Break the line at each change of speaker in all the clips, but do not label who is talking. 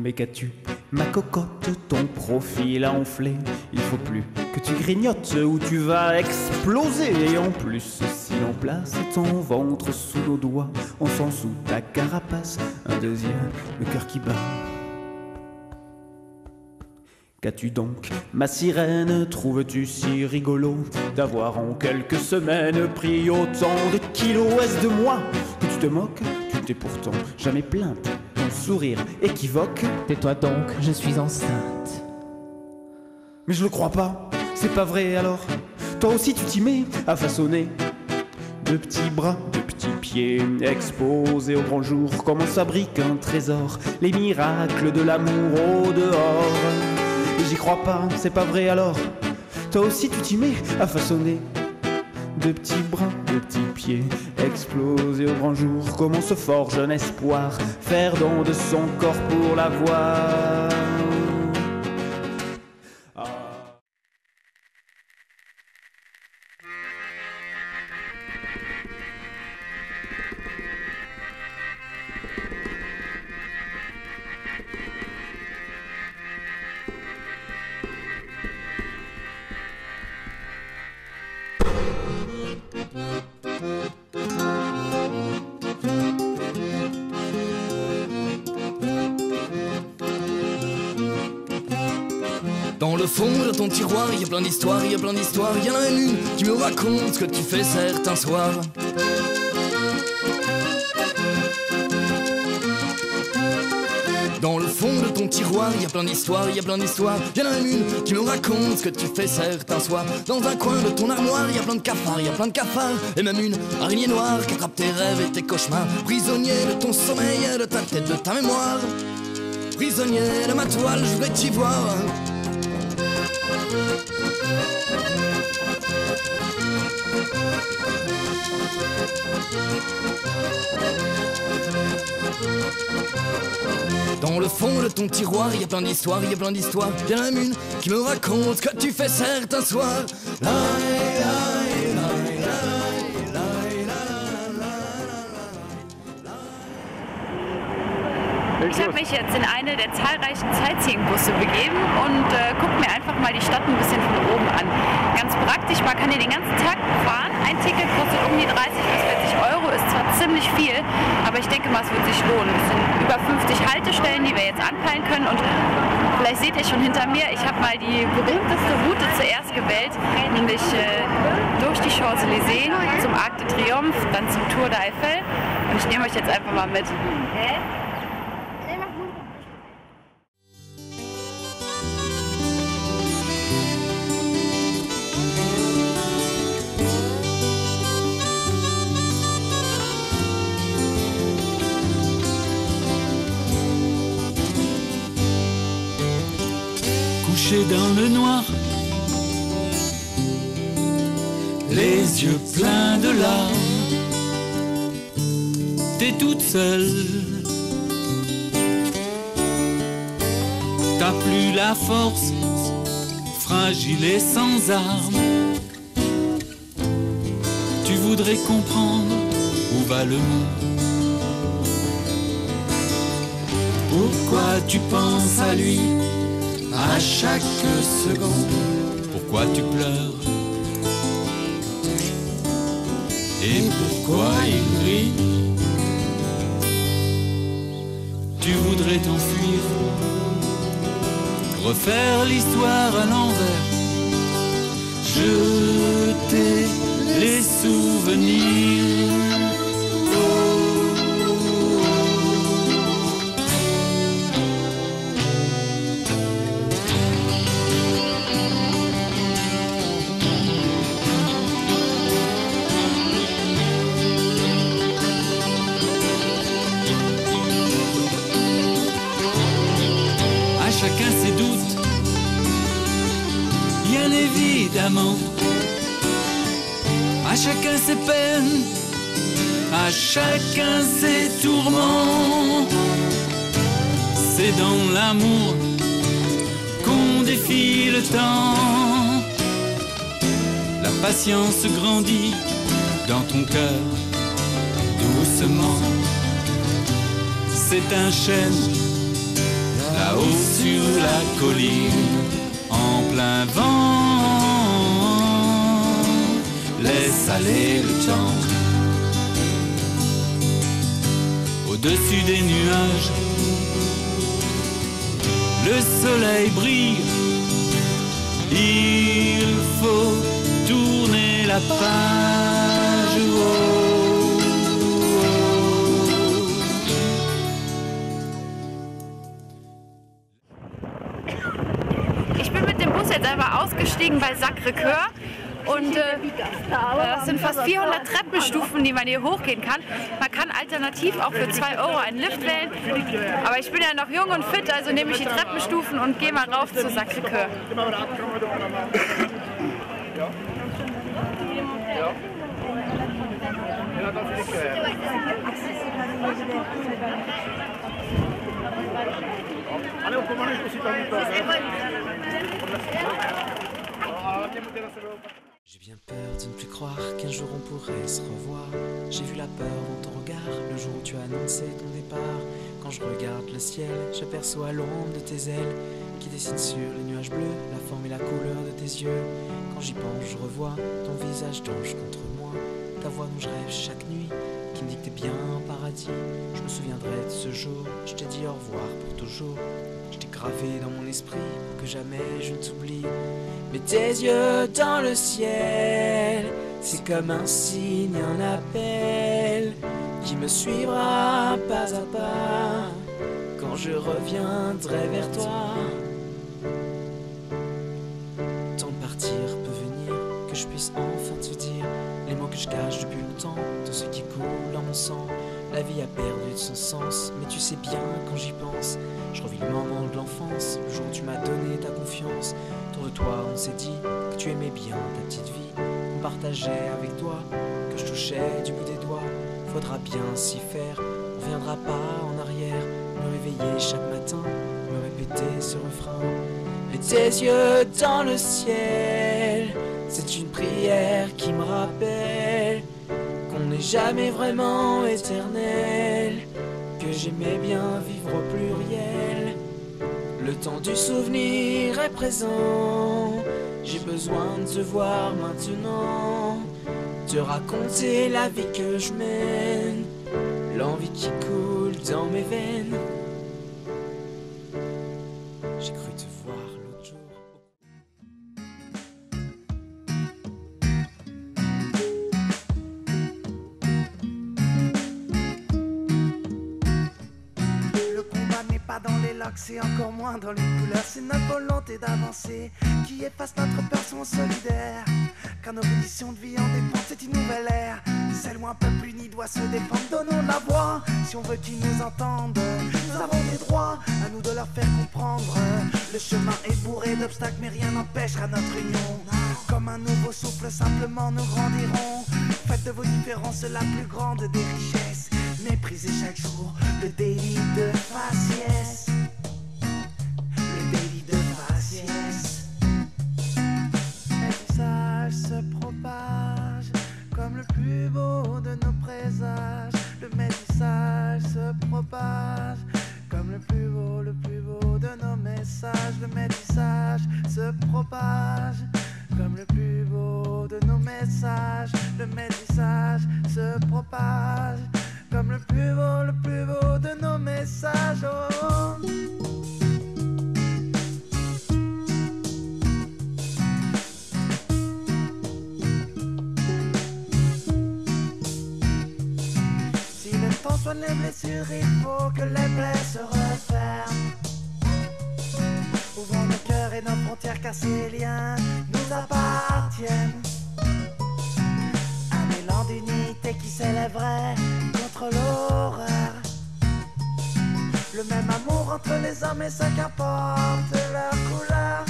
Mais qu'as-tu, ma cocotte, ton profil a enflé. Il faut plus que tu grignotes ou tu vas exploser. Et en plus, si l'on place ton ventre sous nos doigts, on sent sous ta carapace un deuxième, le cœur qui bat. Qu'as-tu donc, ma sirène? Trouves-tu si rigolo d'avoir en quelques semaines pris autant de kilos? Est-ce de moi que tu te moques? Tu t'es pourtant jamais plainte, ton sourire équivoque.
Tais-toi donc, je suis enceinte.
Mais je le crois pas, c'est pas vrai alors. Toi aussi tu t'y mets à façonner de petits bras, de petits pieds exposés au grand jour. Comme on fabrique un trésor, les miracles de l'amour au dehors. Et j'y crois pas, c'est pas vrai alors. Toi aussi tu t'y mets à façonner de petits bras, de petits pieds explosés au grand jour. Comment se forge un espoir, faire don de son corps pour l'avoir.
Dans le fond de ton tiroir, il y a plein d'histoires, il y a plein d'histoires. Il y en a une qui me raconte ce que tu fais certains soirs. Dans le fond de ton tiroir, il y a plein d'histoires, il y a plein d'histoires. Il y en a une qui me raconte ce que tu fais certains soirs. Dans un coin de ton armoire, il y a plein de cafards, il y a plein de cafards. Et même une araignée noire qui attrape tes rêves et tes cauchemars. Prisonnier de ton sommeil, de ta tête, de ta mémoire. Prisonnier de ma toile, je voulais t'y voir. Dans le fond de ton tiroir, il y a plein d'histoires, il y a plein d'histoires. Il y en a une qui me raconte ce que tu fais certains soirs.
Ich habe mich jetzt in eine der zahlreichen Sightseeing-Busse begeben und gucke mir einfach mal die Stadt ein bisschen von oben an. Ganz praktisch, man kann hier den ganzen Tag fahren. Ein Ticket kostet um die 30 bis 40 Euro, ist zwar ziemlich viel, aber ich denke mal, es wird sich lohnen. Es sind über 50 Haltestellen, die wir jetzt anpeilen können und vielleicht seht ihr schon hinter mir, ich habe mal die berühmteste Route zuerst gewählt, nämlich durch die Champs-Élysées zum Arc de Triomphe, dann zum Tour d'Eiffel und ich nehme euch jetzt einfach mal mit.
Couché dans le noir, les yeux pleins de larmes, t'es toute seule, t'as plus la force, fragile et sans armes. Tu voudrais comprendre où va le monde. Pourquoi tu penses à lui à chaque seconde? Pourquoi tu pleures? Et pourquoi il rit? Tu voudrais t'enfuir, refaire l'histoire à l'envers, jeter les souvenirs. Chacun ses doutes, bien évidemment. À chacun ses peines, à chacun ses tourments. C'est dans l'amour qu'on défie le temps. La patience grandit dans ton cœur, doucement. C'est un chêne, là-haut sur la colline, en plein vent, laisse aller le temps. Au-dessus des nuages, le soleil brille, il faut tourner la page.
Ich bin mit dem Bus jetzt einmal ausgestiegen bei Sacré-Cœur und das sind fast 400 Treppenstufen, die man hier hochgehen kann. Man kann alternativ auch für 2 € einen Lift wählen, aber ich bin ja noch jung und fit, also nehme ich die Treppenstufen und gehe mal rauf zu Sacré-Cœur.
J'ai bien peur de ne plus croire qu'un jour on pourrait se revoir. J'ai vu la peur dans ton regard le jour où tu as annoncé ton départ. Quand je regarde le ciel, j'aperçois l'ombre de tes ailes qui dessine sur les nuages bleus la forme et la couleur de tes yeux. Quand j'y pense, je revois ton visage d'ange contre moi, ta voix dont je rêve chaque nuit, qui me dit que t'es bien en paradis. Je me souviendrai de ce jour, je t'ai dit au revoir pour toujours. Je t'ai gravé dans mon esprit pour que jamais je ne t'oublie. Mais tes yeux dans le ciel, c'est comme un signe, un appel qui me suivra pas à pas quand je reviendrai vers toi. Tant de partir peut venir, que je puisse enfin te dire les mots que je cache depuis longtemps, tout ce qui coule dans mon sang. La vie a perdu de son sens, mais tu sais bien quand j'y pense, je revis le moment de l'enfance, le jour où tu m'as donné ta confiance. Autour de toi on s'est dit que tu aimais bien ta petite vie, qu'on partageait avec toi, que je touchais du bout des doigts. Faudra bien s'y faire, on viendra pas en arrière, me réveiller chaque matin, me répéter ce refrain. Et tes yeux dans le ciel, c'est une prière qui me rappelle qu'on n'est jamais vraiment éternel, que j'aimais bien vivre au pluriel. Le temps du souvenir est présent, j'ai besoin de te voir maintenant, te raconter la vie que je mène, l'envie qui coule dans mes veines. J'ai cru te voir l'autre jour.
Dans les lacs, c'est encore moins dans les couleurs. C'est notre volonté d'avancer qui efface notre passion solidaire. Car nos conditions de vie en dépendent, c'est une nouvelle ère, celle où un peuple uni doit se défendre. Donnons la voix si on veut qu'ils nous entendent. Nous avons des droits, à nous de leur faire comprendre. Le chemin est bourré d'obstacles, mais rien n'empêchera notre union. Comme un nouveau souffle, simplement nous grandirons. Faites de vos différences la plus grande des richesses. Méprisez chaque jour le délit de faciès. Le délit de faciès. Le message se propage comme le plus beau de nos présages. Le message se propage comme le plus beau de nos messages. Le message se propage comme le plus beau de nos messages. Le message se propage comme le plus beau de nos messages. Oh. Si le temps soigne les blessures, il faut que les plaies se referment. Ouvrons nos cœurs et nos frontières, car ces liens nous appartiennent. Un élan d'unité qui s'élèverait contre l'horreur. Le même amour entre les hommes et ce qu'importe leur couleur.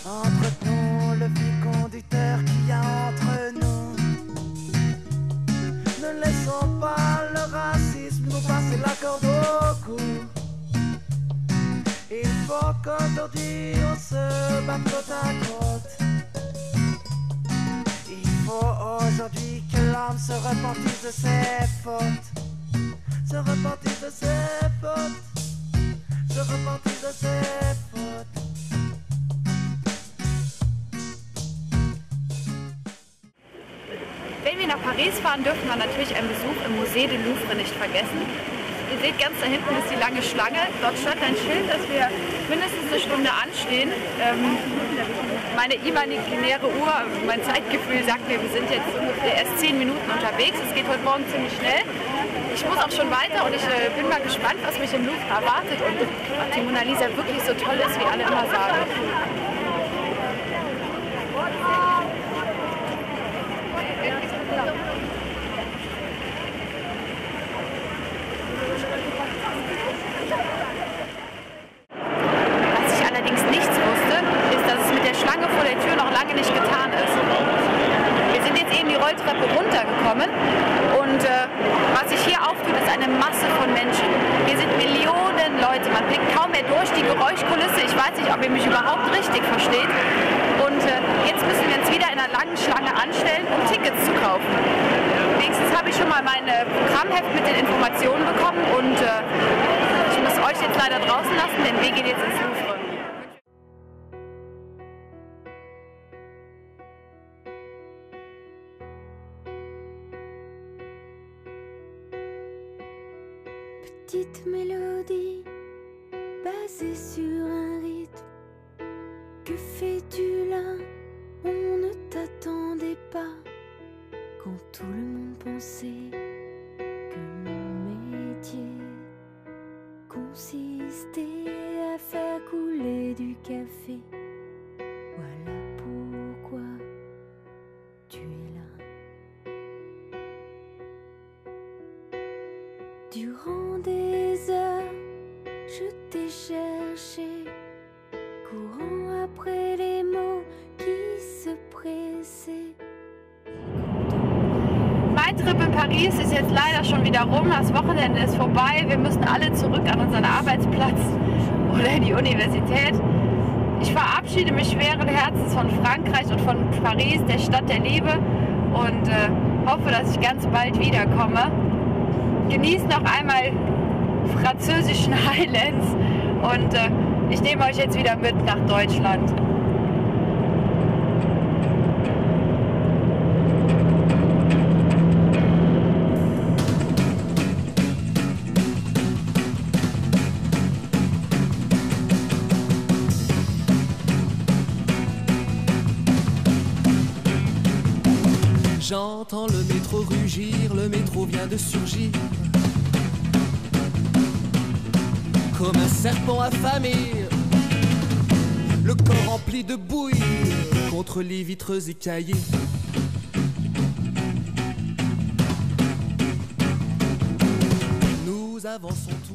Entretenons le fil conducteur qu'il y a entre nous. Ne laissons pas le racisme nous passer la corde au cou. Il faut qu'aujourd'hui on se batte côte à côte. Il faut aujourd'hui que l'homme se repentisse de ses fautes. Se repentisse de ses fautes. se repentir de ses fautes.
Wenn wir nach Paris fahren, dürfen wir natürlich einen Besuch im Musée du Louvre nicht vergessen. Ihr seht, ganz da hinten ist die lange Schlange. Dort stand ein Schild, dass wir mindestens eine Stunde anstehen. Meine imaginäre Uhr, mein Zeitgefühl sagt mir, wir sind jetzt ungefähr erst 10 Minuten unterwegs. Es geht heute Morgen ziemlich schnell. Ich muss auch schon weiter und ich bin mal gespannt, was mich im Louvre erwartet und ob die Mona Lisa wirklich so toll ist, wie alle immer sagen. Was ich allerdings nichts wusste, ist, dass es mit der Schlange vor der Tür noch lange nicht getan ist. Wir sind jetzt eben die Rolltreppe runtergekommen und was sich hier auftut, ist eine Masse von Menschen. Hier sind Millionen Leute, man blickt kaum mehr durch die Geräuschkulisse. Ich weiß nicht, ob ihr mich überhaupt richtig versteht. Und jetzt müssen wir uns wieder in einer langen Schlange anstellen, um Tickets zu kaufen. Wenigstens habe ich schon mal mein Programmheft mit den Informationen bekommen und ich muss euch jetzt leider draußen lassen, denn wir gehen jetzt ins Louvre.
Petite mélodie basée sur un rythme. Que fais-tu là? On ne t'attendait pas. Quand tout le monde pensait que mon métier consistait à faire couler du café. Voilà pourquoi tu es là. Durant des heures, je t'ai cherché, courant après les mots qui se pressaient.
Mein Trip in Paris ist jetzt leider schon wieder rum. Das Wochenende ist vorbei. Wir müssen alle zurück an unseren Arbeitsplatz oder in die Universität. Ich verabschiede mich schweren Herzens von Frankreich und von Paris, der Stadt der Liebe, und hoffe, dass ich ganz bald wiederkomme. Genießt noch einmal französischen Highlands und ich nehme euch jetzt wieder mit nach Deutschland.
J'entends le métro rugir, le métro vient de surgir. Comme un serpent affamé, le corps rempli de bouillie contre les vitres écaillées. Nous avançons tous.